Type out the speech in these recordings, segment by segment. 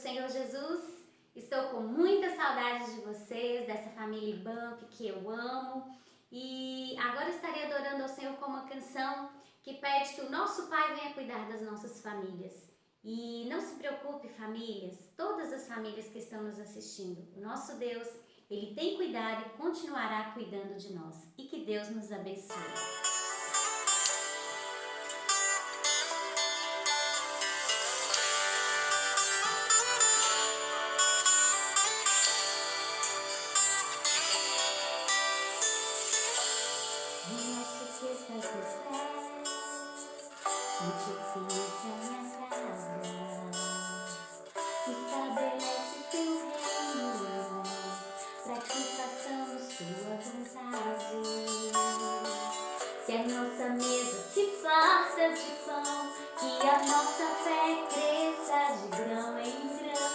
Senhor Jesus, estou com muita saudade de vocês, dessa família Ibamp que eu amo. E agora estarei adorando ao Senhor com uma canção que pede que o nosso Pai venha cuidar das nossas famílias. E não se preocupe, famílias, todas as famílias que estão nos assistindo. O nosso Deus, Ele tem cuidado e continuará cuidando de nós. E que Deus nos abençoe. Nosso que estás no céu, santifica minha casa, estabelece teu reino, para que façamos tua vontade. Que a nossa mesa se farta de pão, que a nossa fé cresça de grão em grão,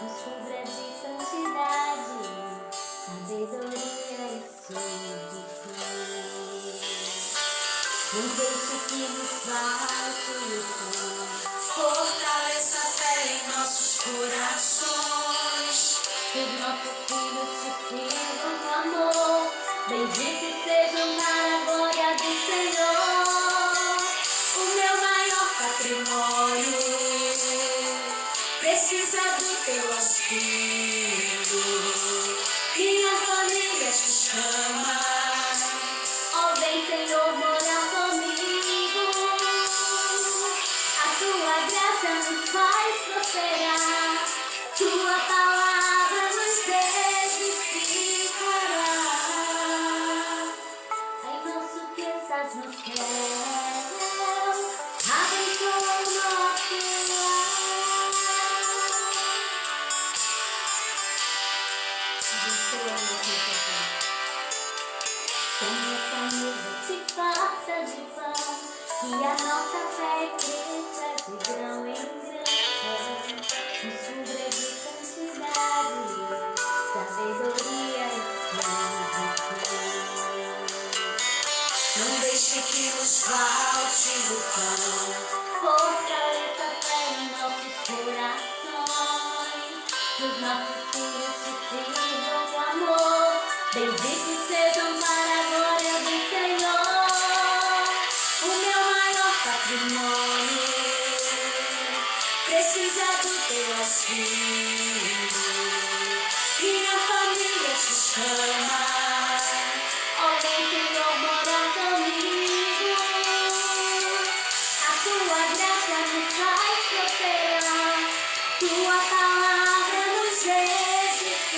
nos cubra de santidade, sabedoria e submissão. Não deixe que nos falte o pão, fortaleça a fé em nossos corações, que os nossos filhos te sirvam com amor, benditos sejam para a glória do Senhor. O meu maior patrimônio precisa do teu auxílio, minha família te chama. Vem, Senhor, morar comigo. A tua graça nos faz prosperar, tua palavra nos edificará. Pai nosso que estás no céu, abençoa o nosso lar. Abençoa o nosso lar. Que a nossa mesa se farta de pão, que a nossa fé cresça de grão em grão, nos cubra de santidade, sabedoria e submissão. Não deixe que nos falte o pão, fortaleça a fé em nossos corações, que os nossos filhos te sirvam com amor, benditos sejam para a glória do Senhor. O meu maior patrimônio precisa do teu auxílio, minha família te chama. Ó, vem, Senhor, morar comigo. A tua graça nos faz prosperar, tua palavra nos edificará.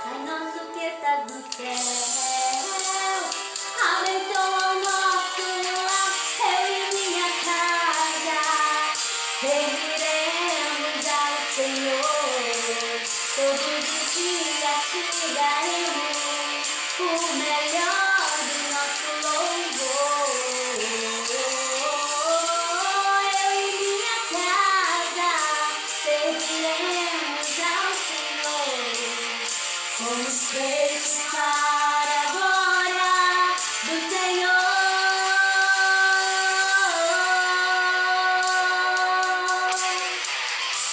Pai nosso que estás no céu, abençoa o nosso lar. Eu e minha casa serviremos ao Senhor. Todos os dias te daremos o melhor do nosso louvor. Eu e minha casa serviremos ao Senhor. Somos feitos para a glória do Senhor.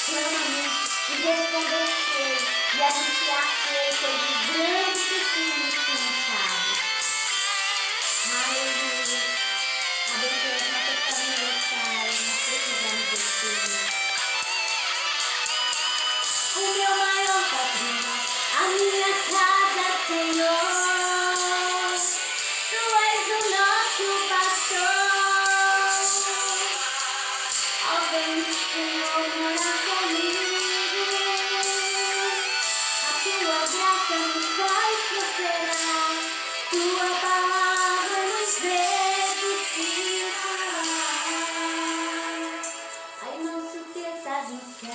Clama-me e responder-te-ei, e anunciar-te-ei coisas grandes e firmes que não sabes. Aleluia. Abençoe as nossas famílias, Pai. Nós precisamos de ti. O meu maior patrimônio, a minha casa, Senhor. Tu és o nosso pastor. Ó, vem, Senhor, morar comigo. A tua graça nos faz prosperar, tua palavra nos edificará. Pai nosso que estás no céu,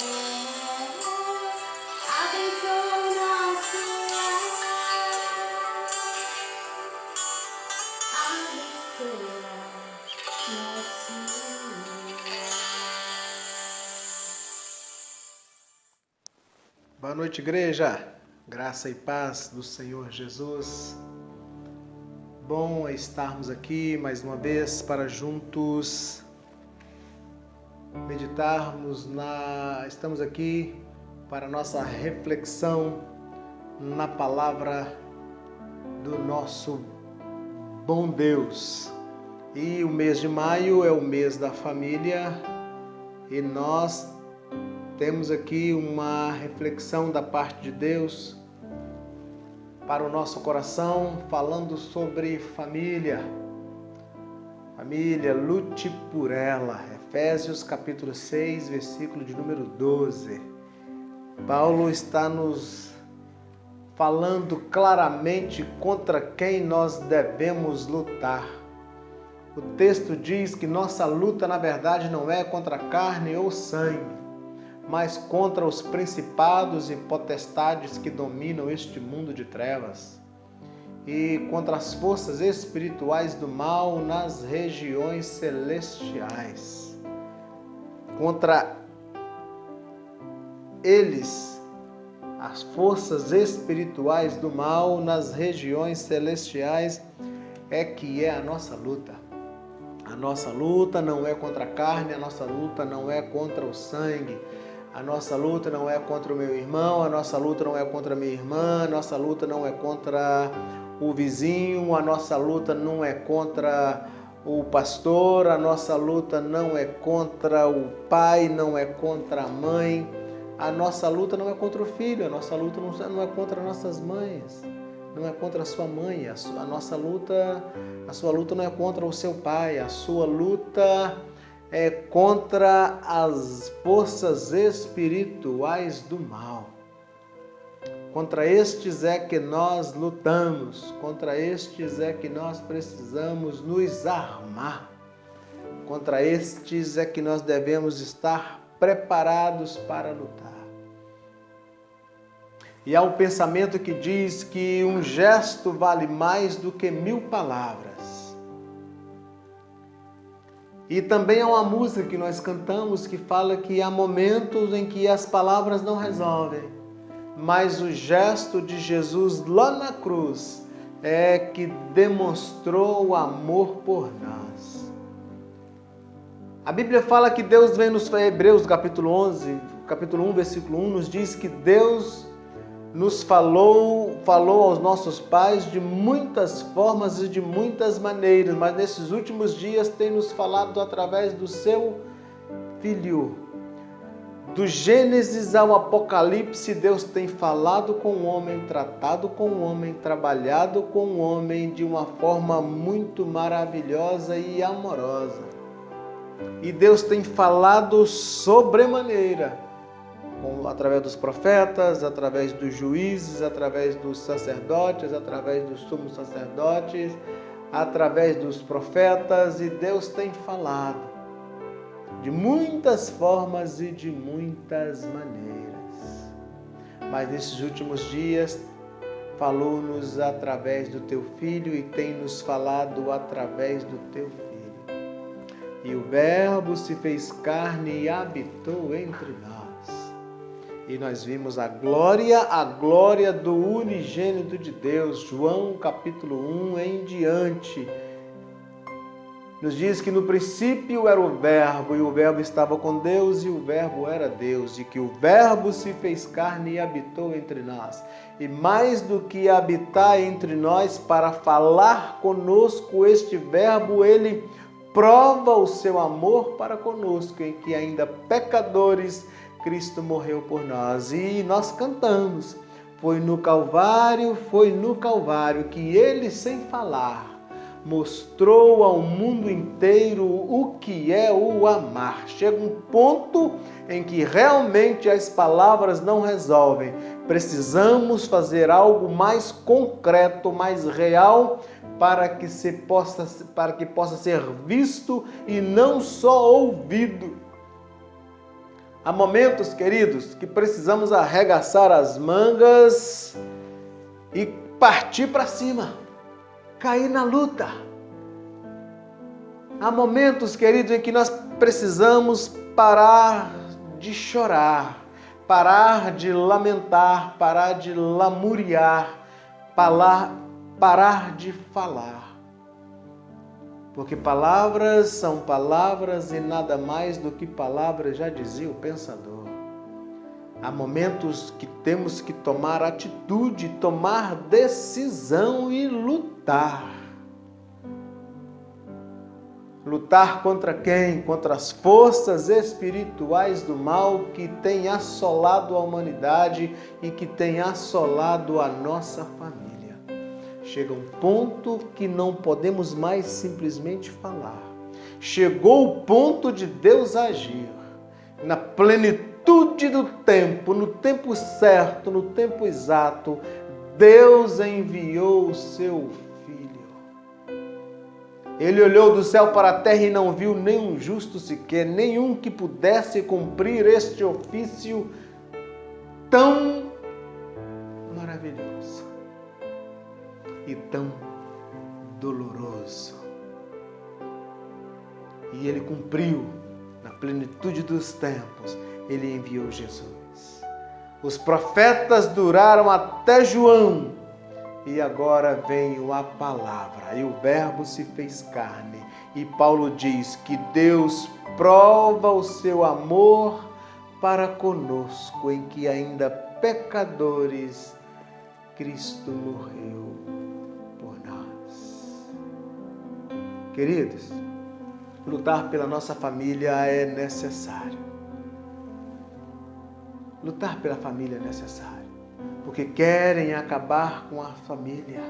abençoa o nosso lar. Abençoa nosso lar. Boa noite, igreja. Graça e paz do Senhor Jesus. Bom é estarmos aqui mais uma vez para juntos meditarmos estamos aqui para nossa reflexão na palavra do nosso bom Deus. E o mês de maio é o mês da família e nós temos aqui uma reflexão da parte de Deus para o nosso coração, falando sobre família. Família, lute por ela. Efésios capítulo 6, versículo de número 12. Paulo está nos falando claramente contra quem nós devemos lutar. O texto diz que nossa luta, na verdade, não é contra carne ou sangue, mas contra os principados e potestades que dominam este mundo de trevas e contra as forças espirituais do mal nas regiões celestiais. Contra eles, as forças espirituais do mal nas regiões celestiais é que é a nossa luta. A nossa luta não é contra a carne, a nossa luta não é contra o sangue. A nossa luta não é contra o meu irmão, a nossa luta não é contra a minha irmã, a nossa luta não é contra o vizinho, a nossa luta não é contra o pastor, a nossa luta não é contra o pai, não é contra a mãe, a nossa luta não é contra o filho, a nossa luta não é contra nossas mães, não é contra a sua mãe, a sua luta não é contra o seu pai, a sua luta é contra as forças espirituais do mal. Contra estes é que nós lutamos, contra estes é que nós precisamos nos armar. Contra estes é que nós devemos estar preparados para lutar. E há um pensamento que diz que um gesto vale mais do que 1000 palavras. E também há uma música que nós cantamos que fala que há momentos em que as palavras não resolvem, mas o gesto de Jesus lá na cruz é que demonstrou o amor por nós. A Bíblia fala que Deus vem nos Hebreus capítulo 1, versículo 1, nos diz que Deus nos falou aos nossos pais de muitas formas e de muitas maneiras, mas nesses últimos dias tem nos falado através do seu Filho. Do Gênesis ao Apocalipse, Deus tem falado com o homem, tratado com o homem, trabalhado com o homem de uma forma muito maravilhosa e amorosa. E Deus tem falado sobremaneira, através dos profetas, através dos juízes, através dos sacerdotes, através dos sumos sacerdotes, através dos profetas, e Deus tem falado de muitas formas e de muitas maneiras. Mas nesses últimos dias, falou-nos através do Teu Filho e tem nos falado através do Teu Filho. E o Verbo se fez carne e habitou entre nós. E nós vimos a glória do unigênito de Deus. João capítulo 1 em diante nos diz que no princípio era o Verbo, e o Verbo estava com Deus, e o Verbo era Deus, e que o Verbo se fez carne e habitou entre nós. E mais do que habitar entre nós, para falar conosco, este Verbo, ele prova o seu amor para conosco, em que ainda pecadores, Cristo morreu por nós. E nós cantamos, foi no Calvário que ele, sem falar, mostrou ao mundo inteiro o que é o amar. Chega um ponto em que realmente as palavras não resolvem. Precisamos fazer algo mais concreto, mais real, para que possa ser visto e não só ouvido. Há momentos, queridos, que precisamos arregaçar as mangas e partir para cima. Cair na luta. Há momentos, queridos, em que nós precisamos parar de chorar, parar de lamentar, parar de lamuriar, parar de falar. Porque palavras são palavras e nada mais do que palavras, já dizia o pensador. Há momentos que temos que tomar atitude, tomar decisão e lutar. Lutar contra quem? Contra as forças espirituais do mal que têm assolado a humanidade e que têm assolado a nossa família. Chega um ponto que não podemos mais simplesmente falar. Chegou o ponto de Deus agir na plenitude do tempo, no tempo certo, no tempo exato. Deus enviou o seu Filho. Ele olhou do céu para a terra e não viu nenhum justo sequer, nenhum que pudesse cumprir este ofício tão maravilhoso e tão doloroso. E ele cumpriu na plenitude dos tempos. Ele enviou Jesus. Os profetas duraram até João e agora veio a palavra e o Verbo se fez carne. E Paulo diz que Deus prova o seu amor para conosco, em que ainda pecadores Cristo morreu por nós. Queridos, lutar pela nossa família é necessário. Lutar pela família é necessário, porque querem acabar com a família.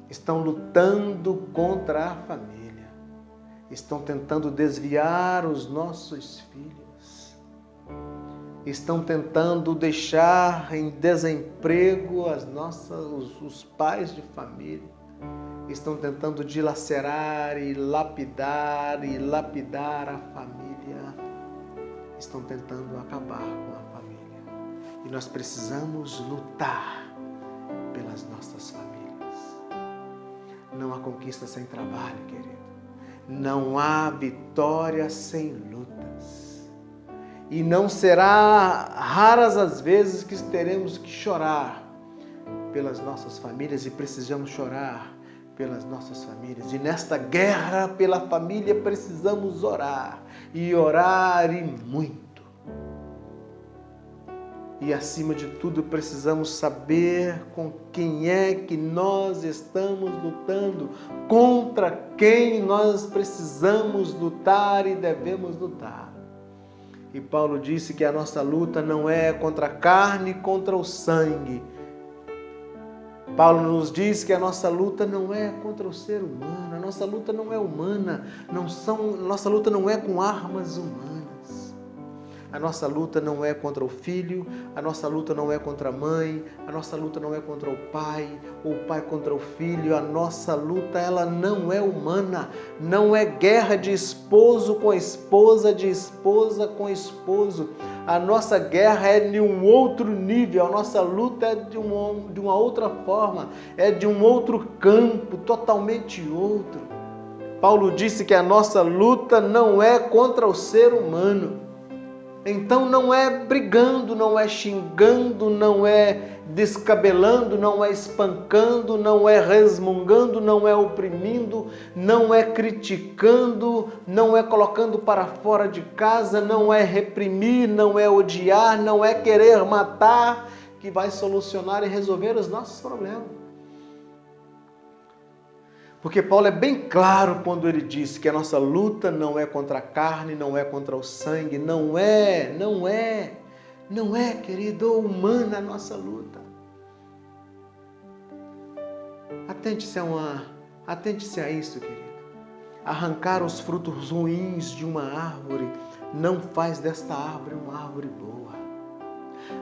Estão lutando contra a família. Estão tentando desviar os nossos filhos. Estão tentando deixar em desemprego os pais de família. Estão tentando dilacerar e lapidar a família. Estão tentando acabar com a família. E nós precisamos lutar pelas nossas famílias. Não há conquista sem trabalho, querido. Não há vitória sem lutas. E não será raras as vezes que teremos que chorar pelas nossas famílias e precisamos chorar pelas nossas famílias. E nesta guerra pela família precisamos orar e orar e muito. E acima de tudo precisamos saber com quem é que nós estamos lutando, contra quem nós precisamos lutar e devemos lutar. E Paulo disse que a nossa luta não é contra a carne, contra o sangue. Paulo nos diz que a nossa luta não é contra o ser humano, a nossa luta não é humana, nossa luta não é com armas humanas. A nossa luta não é contra o filho, a nossa luta não é contra a mãe, a nossa luta não é contra o pai contra o filho. A nossa luta, ela não é humana, não é guerra de esposo com esposa, de esposa com esposo. A nossa guerra é de um outro nível, a nossa luta é de uma outra forma, é de um outro campo, totalmente outro. Paulo disse que a nossa luta não é contra o ser humano. Então não é brigando, não é xingando, não é descabelando, não é espancando, não é resmungando, não é oprimindo, não é criticando, não é colocando para fora de casa, não é reprimir, não é odiar, não é querer matar que vai solucionar e resolver os nossos problemas. Porque Paulo é bem claro quando ele diz que a nossa luta não é contra a carne, não é contra o sangue, não é, querido, humana a nossa luta. Atente-se a isso, querido. Arrancar os frutos ruins de uma árvore não faz desta árvore uma árvore boa.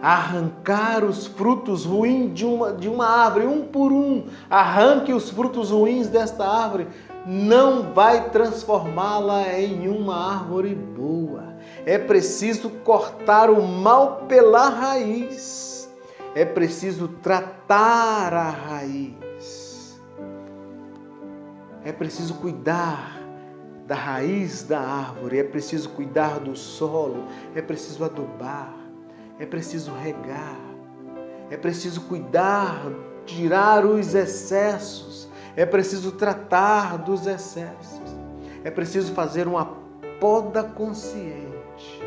Arrancar os frutos ruins de uma árvore, um por um, arranque os frutos ruins desta árvore, não vai transformá-la em uma árvore boa. É preciso cortar o mal pela raiz. É preciso tratar a raiz. É preciso cuidar da raiz da árvore, é preciso cuidar do solo, é preciso adubar. É preciso regar, é preciso cuidar, tirar os excessos, É preciso tratar dos excessos. É preciso fazer uma poda consciente.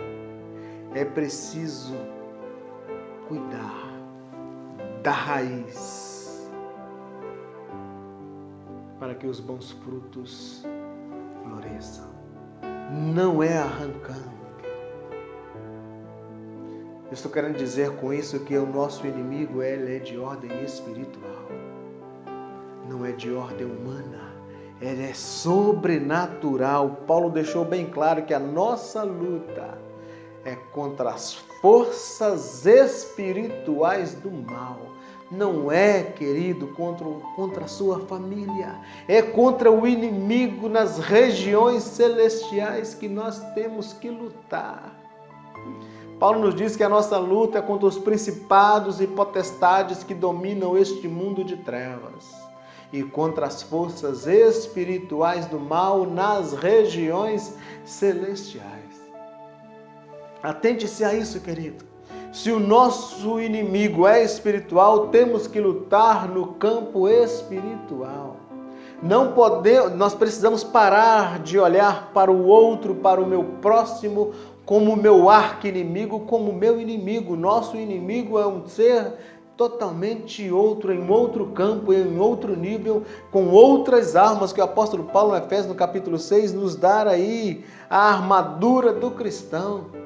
É preciso cuidar da raiz para que os bons frutos floresçam. Não é arrancando. Eu estou querendo dizer com isso que o nosso inimigo ele é de ordem espiritual. Não é de ordem humana. Ele é sobrenatural. Paulo deixou bem claro que a nossa luta é contra as forças espirituais do mal. Não é, querido, contra a sua família. É contra o inimigo nas regiões celestiais que nós temos que lutar. Paulo nos diz que a nossa luta é contra os principados e potestades que dominam este mundo de trevas e contra as forças espirituais do mal nas regiões celestiais. Atente-se a isso, querido. Se o nosso inimigo é espiritual, temos que lutar no campo espiritual. Nós precisamos parar de olhar para o outro, para o meu próximo, como meu arqui-inimigo, como meu inimigo. Nosso inimigo é um ser totalmente outro, em outro campo, em outro nível, com outras armas que o apóstolo Paulo, no Efésios, no capítulo 6, nos dá aí a armadura do cristão.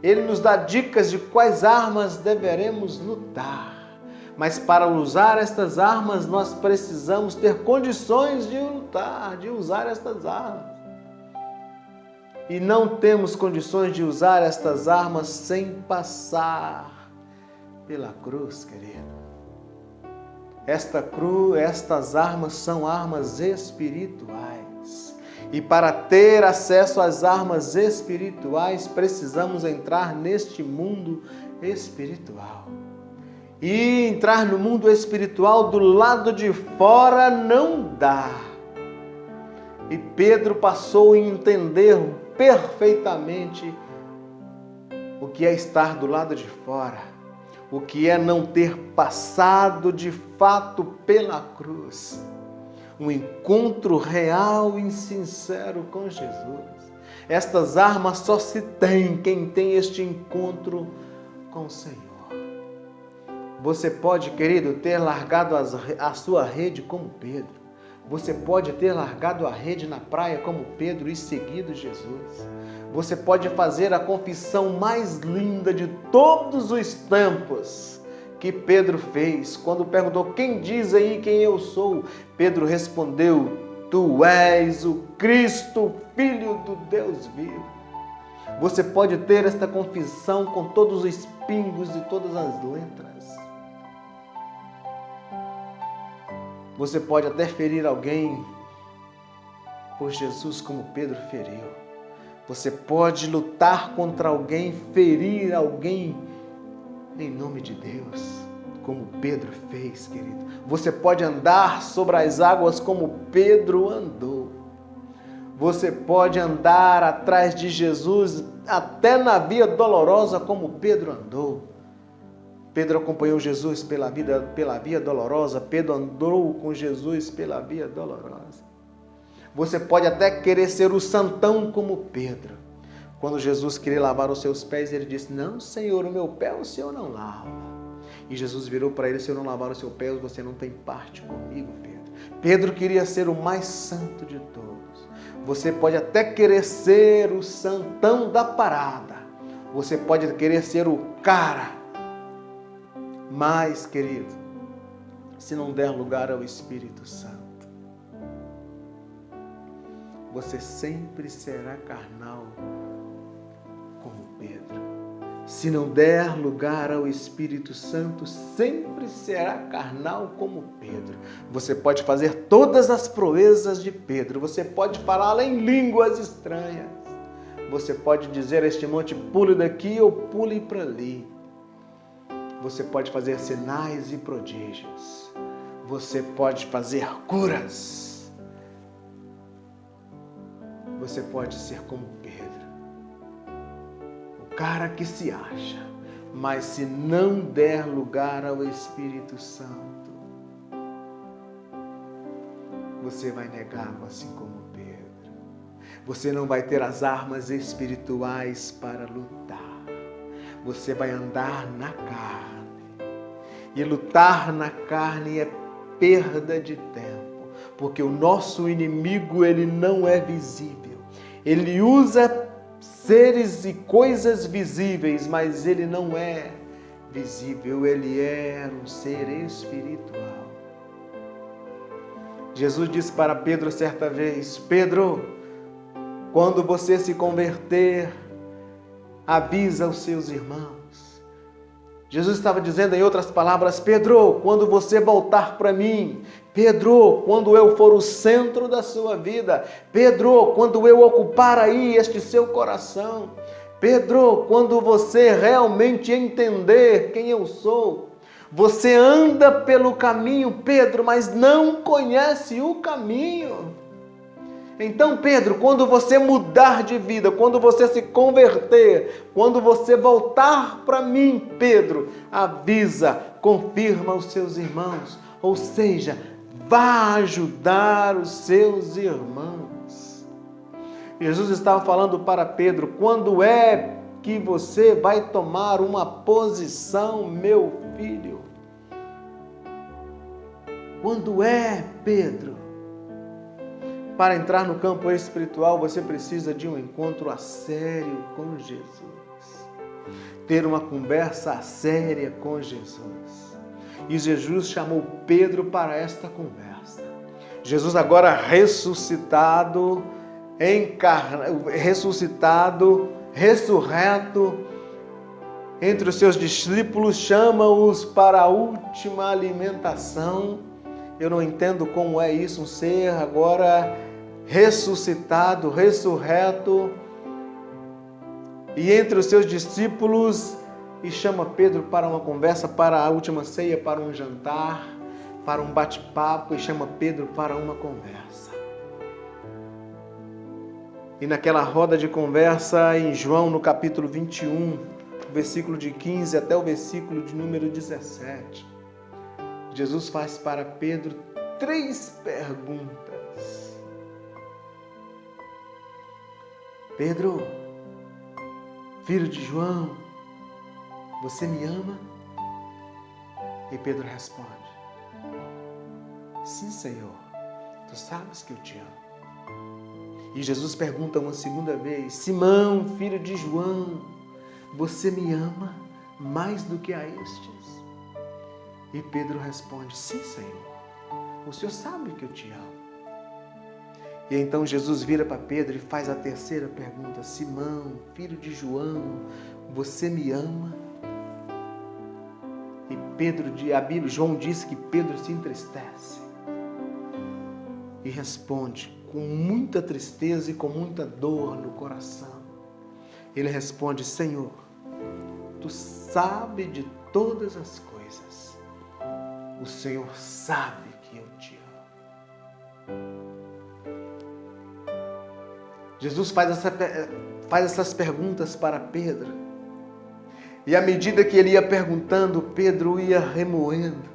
Ele nos dá dicas de quais armas deveremos lutar. Mas para usar estas armas, nós precisamos ter condições de lutar, de usar estas armas. E não temos condições de usar estas armas sem passar pela cruz, querido. Estas armas são armas espirituais. E para ter acesso às armas espirituais, precisamos entrar neste mundo espiritual. E entrar no mundo espiritual do lado de fora não dá. E Pedro passou a entender perfeitamente o que é estar do lado de fora, o que é não ter passado de fato pela cruz. Um encontro real e sincero com Jesus. Estas armas só se tem quem tem este encontro com o Senhor. Você pode, querido, ter largado a sua rede como Pedro. Você pode ter largado a rede na praia como Pedro e seguido Jesus. Você pode fazer a confissão mais linda de todos os tempos que Pedro fez. Quando perguntou, quem diz aí quem eu sou? Pedro respondeu, tu és o Cristo, Filho do Deus vivo. Você pode ter esta confissão com todos os pingos e todas as letras. Você pode até ferir alguém por Jesus como Pedro feriu. Você pode lutar contra alguém, ferir alguém em nome de Deus, como Pedro fez, querido. Você pode andar sobre as águas como Pedro andou. Você pode andar atrás de Jesus até na via dolorosa como Pedro andou. Pedro acompanhou Jesus pela via dolorosa. Pedro andou com Jesus pela via dolorosa. Você pode até querer ser o santão como Pedro. Quando Jesus queria lavar os seus pés, ele disse, não, Senhor, o meu pé o Senhor não lava. E Jesus virou para ele, se eu não lavar os seus pés, você não tem parte comigo, Pedro. Pedro queria ser o mais santo de todos. Você pode até querer ser o santão da parada. Você pode querer ser o cara. Mas, querido, se não der lugar ao Espírito Santo, você sempre será carnal como Pedro. Se não der lugar ao Espírito Santo, sempre será carnal como Pedro. Você pode fazer todas as proezas de Pedro. Você pode falar em línguas estranhas. Você pode dizer a este monte, pule daqui ou pule para ali. Você pode fazer sinais e prodígios. Você pode fazer curas. Você pode ser como Pedro. O cara que se acha. Mas se não der lugar ao Espírito Santo, você vai negá-lo assim como Pedro. Você não vai ter as armas espirituais para lutar. Você vai andar na carne. E lutar na carne é perda de tempo, porque o nosso inimigo, ele não é visível. Ele usa seres e coisas visíveis, mas ele não é visível, ele é um ser espiritual. Jesus disse para Pedro certa vez: Pedro, quando você se converter, avisa os seus irmãos. Jesus estava dizendo em outras palavras: Pedro, quando você voltar para mim, Pedro, quando eu for o centro da sua vida, Pedro, quando eu ocupar aí este seu coração, Pedro, quando você realmente entender quem eu sou, você anda pelo caminho, Pedro, mas não conhece o caminho. Então, Pedro, quando você mudar de vida, quando você se converter, quando você voltar para mim, Pedro, avisa, confirma os seus irmãos, ou seja, vá ajudar os seus irmãos. Jesus estava falando para Pedro: quando é que você vai tomar uma posição, meu filho? Quando é, Pedro? Para entrar no campo espiritual, você precisa de um encontro a sério com Jesus. Ter uma conversa séria com Jesus. E Jesus chamou Pedro para esta conversa. Jesus agora ressuscitado, ressurreto, entre os seus discípulos, chama-os para a última alimentação. Eu não entendo como é isso, um ser agora ressuscitado, ressurreto, e entre os seus discípulos, e chama Pedro para uma conversa, para a última ceia, para um jantar, para um bate-papo, e chama Pedro para uma conversa. E naquela roda de conversa, em João, no capítulo 21, versículo de 15 até o versículo de número 17, Jesus faz para Pedro 3 perguntas. Pedro, filho de João, você me ama? E Pedro responde: sim, Senhor, tu sabes que eu te amo. E Jesus pergunta uma segunda vez: Simão, filho de João, você me ama mais do que a estes? E Pedro responde: sim, Senhor, o Senhor sabe que eu te amo. E então Jesus vira para Pedro e faz a terceira pergunta: Simão, filho de João, você me ama? E João disse que Pedro se entristece e responde com muita tristeza e com muita dor no coração. Ele responde: Senhor, tu sabes de todas as coisas. O Senhor sabe que eu te amo. Jesus faz essas perguntas para Pedro. E à medida que ele ia perguntando, Pedro ia remoendo.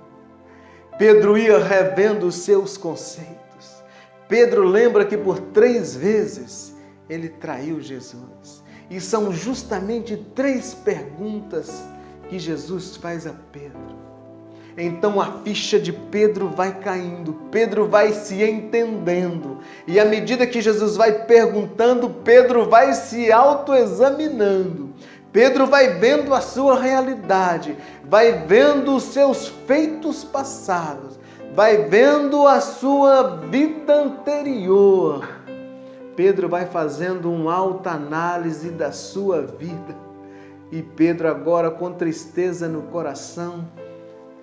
Pedro ia revendo os seus conceitos. Pedro lembra que por 3 vezes ele traiu Jesus. E são justamente 3 perguntas que Jesus faz a Pedro. Então a ficha de Pedro vai caindo, Pedro vai se entendendo. E à medida que Jesus vai perguntando, Pedro vai se autoexaminando. Pedro vai vendo a sua realidade, vai vendo os seus feitos passados, vai vendo a sua vida anterior. Pedro vai fazendo uma autoanálise da sua vida. E Pedro agora, com tristeza no coração,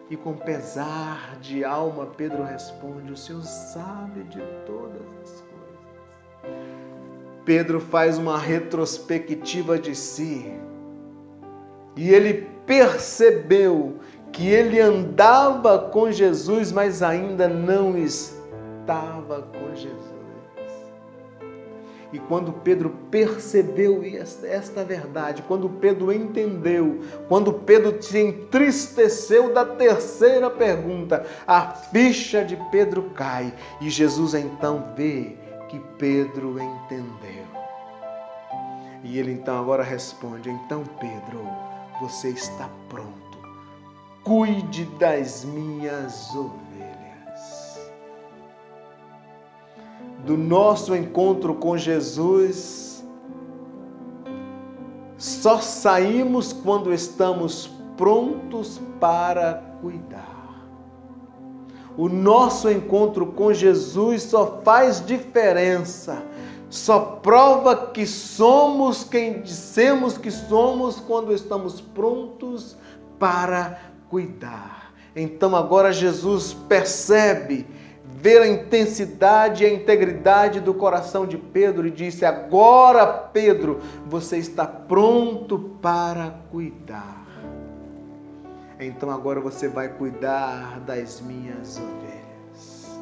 e com pesar de alma, Pedro responde: o Senhor sabe de todas as coisas. Pedro faz uma retrospectiva de si. E ele percebeu que ele andava com Jesus, mas ainda não estava com Jesus. E quando Pedro percebeu esta verdade, quando Pedro entendeu, quando Pedro se entristeceu da terceira pergunta, a ficha de Pedro cai e Jesus então vê que Pedro entendeu. E ele então agora responde: então Pedro, você está pronto, cuide das minhas ovelhas. Do nosso encontro com Jesus, só saímos quando estamos prontos para cuidar. O nosso encontro com Jesus só faz diferença, só prova que somos quem dissemos que somos quando estamos prontos para cuidar. Então agora Jesus percebe, vê a intensidade e a integridade do coração de Pedro e disse: agora, Pedro, você está pronto para cuidar. Então agora você vai cuidar das minhas ovelhas.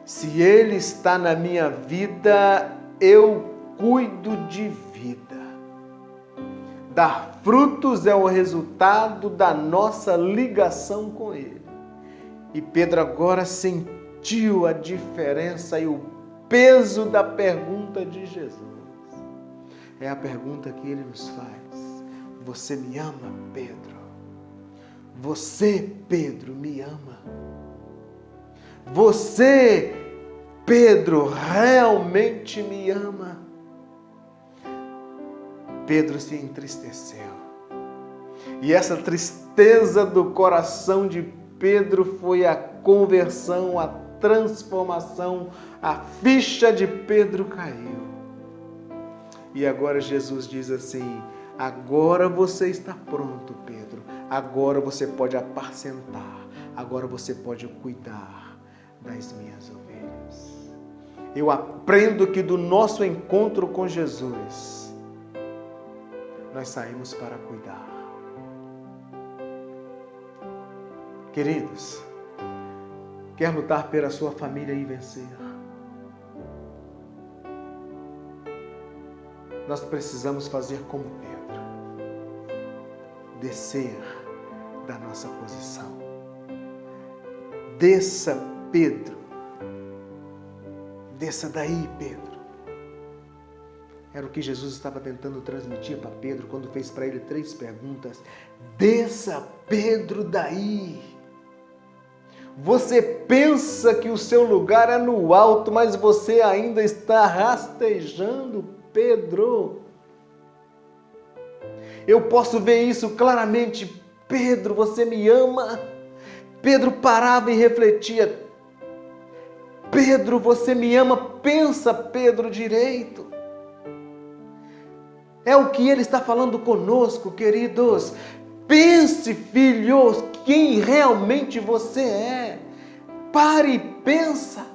Se Ele está na minha vida, eu cuido de vida. Dar frutos é o resultado da nossa ligação com Ele. E Pedro agora sentiu a diferença e o peso da pergunta de Jesus. É a pergunta que Ele nos faz: você me ama, Pedro? Você, Pedro, me ama? Você, Pedro, realmente me ama? Pedro se entristeceu. E essa tristeza do coração de Pedro foi a conversão, a transformação, a ficha de Pedro caiu. E agora Jesus diz assim: agora você está pronto, Pedro. Agora você pode apacentar. Agora você pode cuidar das minhas ovelhas. Eu aprendo que do nosso encontro com Jesus, nós saímos para cuidar. Queridos, quer lutar pela sua família e vencer? Nós precisamos fazer como Pedro. Descer da nossa posição. Desça, Pedro. Desça daí, Pedro. Era o que Jesus estava tentando transmitir para Pedro quando fez para ele 3 perguntas. Desça, Pedro, daí. Você pensa que o seu lugar é no alto, mas você ainda está rastejando, Pedro. Eu posso ver isso claramente. Pedro, você me ama? Pedro parava e refletia. Pedro, você me ama? Pensa, Pedro, direito. É o que ele está falando conosco, queridos. Pense, filhos, quem realmente você é. Pare e pensa.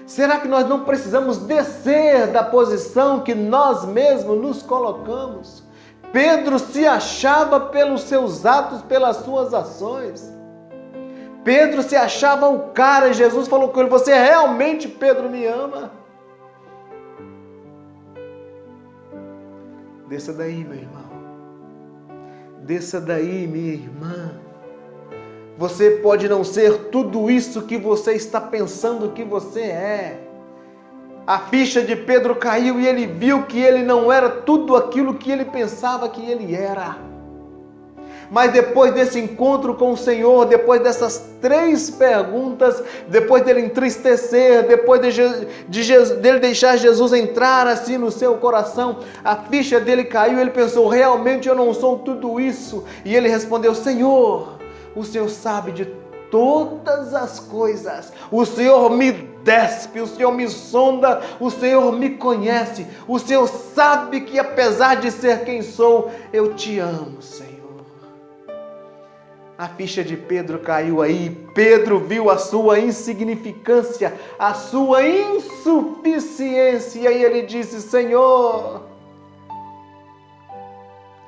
Será que nós não precisamos descer da posição que nós mesmos nos colocamos? Pedro se achava pelos seus atos, pelas suas ações. Pedro se achava o cara e Jesus falou com ele: você realmente, Pedro, me ama? Desça daí, meu irmão. Desça daí, minha irmã. Você pode não ser tudo isso que você está pensando que você é. A ficha de Pedro caiu e ele viu que ele não era tudo aquilo que ele pensava que ele era. Mas depois desse encontro com o Senhor, depois dessas 3 perguntas, depois dele entristecer, depois dele deixar Jesus entrar assim no seu coração, a ficha dele caiu e ele pensou: realmente eu não sou tudo isso. E ele respondeu: Senhor, o Senhor sabe de todas as coisas, o Senhor me despe, o Senhor me sonda, o Senhor me conhece, o Senhor sabe que apesar de ser quem sou, eu te amo, Senhor. A ficha de Pedro caiu aí. Pedro viu a sua insignificância, a sua insuficiência, e aí ele disse: Senhor,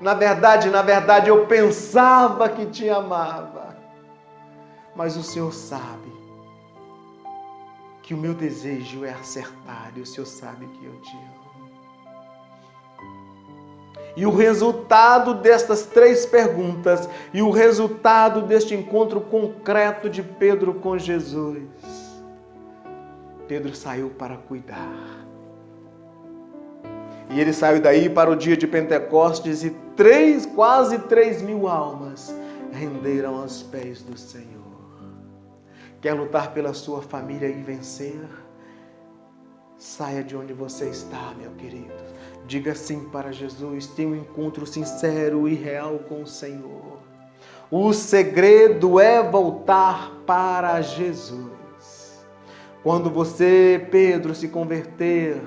na verdade, eu pensava que te amava, mas o Senhor sabe que o meu desejo é acertar, e o Senhor sabe que eu te amo. E o resultado destas 3 perguntas e o resultado deste encontro concreto de Pedro com Jesus, Pedro saiu para cuidar. E ele saiu daí para o dia de Pentecostes e quase 3.000 almas renderam aos pés do Senhor. Quer lutar pela sua família e vencer? Saia de onde você está, meu querido. Diga sim para Jesus. Tenha um encontro sincero e real com o Senhor. O segredo é voltar para Jesus. Quando você, Pedro, se converter,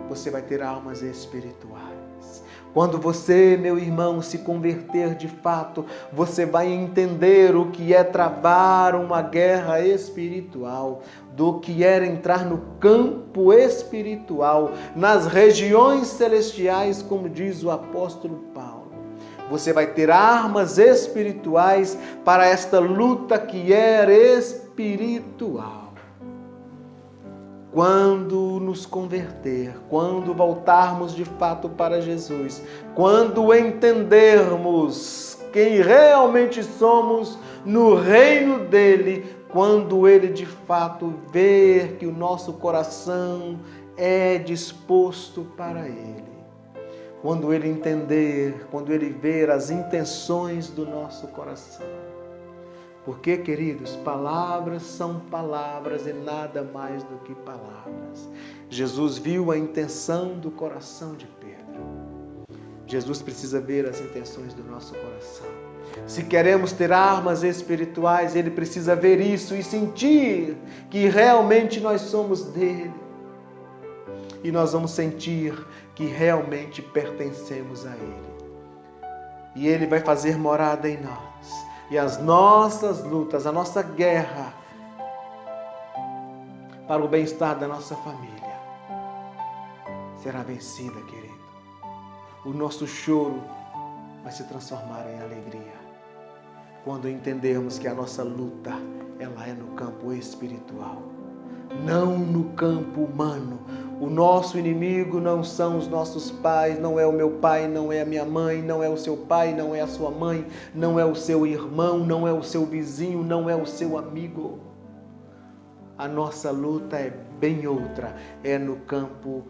você vai ter almas espirituais. Quando você, meu irmão, se converter de fato, você vai entender o que é travar uma guerra espiritual, do que é entrar no campo espiritual, nas regiões celestiais, como diz o apóstolo Paulo. Você vai ter armas espirituais para esta luta que é espiritual. Quando nos converter, quando voltarmos de fato para Jesus, quando entendermos quem realmente somos no reino dele, quando ele de fato ver que o nosso coração é disposto para ele, quando ele entender, quando ele ver as intenções do nosso coração. Porque, queridos, palavras são palavras e nada mais do que palavras. Jesus viu a intenção do coração de Pedro. Jesus precisa ver as intenções do nosso coração. Se queremos ter armas espirituais, ele precisa ver isso e sentir que realmente nós somos dele. E nós vamos sentir que realmente pertencemos a ele. E ele vai fazer morada em nós. E as nossas lutas, a nossa guerra para o bem-estar da nossa família será vencida, querido. O nosso choro vai se transformar em alegria quando entendermos que a nossa luta, ela é no campo espiritual, não no campo humano. O nosso inimigo não são os nossos pais, não é o meu pai, não é a minha mãe, não é o seu pai, não é a sua mãe, não é o seu irmão, não é o seu vizinho, não é o seu amigo. A nossa luta é bem outra, é no campo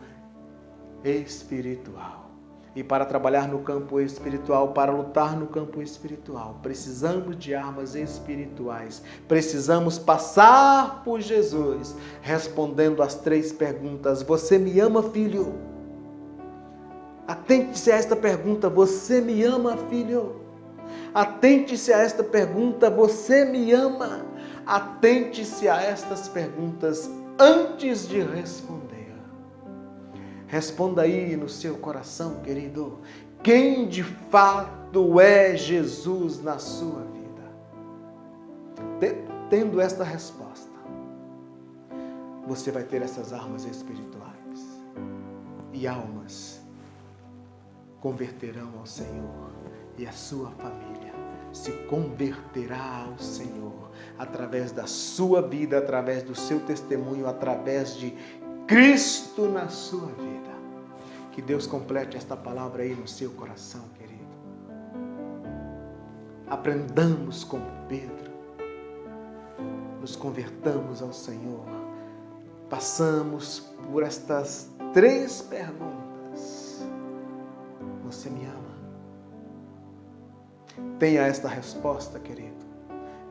espiritual. E para trabalhar no campo espiritual, para lutar no campo espiritual, precisamos de armas espirituais. Precisamos passar por Jesus, respondendo as 3 perguntas. Você me ama, filho? Atente-se a esta pergunta. Você me ama, filho? Atente-se a esta pergunta. Você me ama? Atente-se a estas perguntas antes de responder. Responda aí no seu coração, querido. Quem de fato é Jesus na sua vida? Tendo esta resposta, você vai ter essas armas espirituais. E almas converterão ao Senhor. E a sua família se converterá ao Senhor. Através da sua vida, através do seu testemunho, através de Cristo na sua vida. Que Deus complete esta palavra aí no seu coração, querido. Aprendamos com Pedro. Nos convertamos ao Senhor. Passamos por estas 3 perguntas. Você me ama? Tenha esta resposta, querido,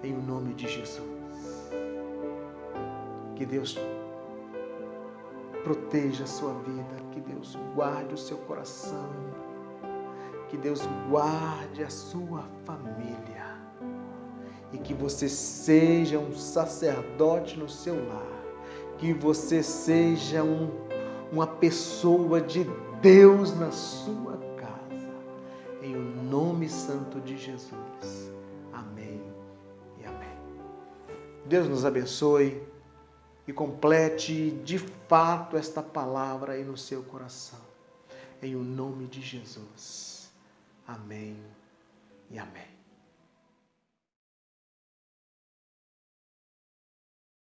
em nome de Jesus. Que Deus proteja a sua vida, que Deus guarde o seu coração, que Deus guarde a sua família e que você seja um sacerdote no seu lar, que você seja uma pessoa de Deus na sua casa, em nome santo de Jesus. Amém e amém. Deus nos abençoe e complete de fato esta palavra aí no seu coração. Em o nome de Jesus. Amém e amém.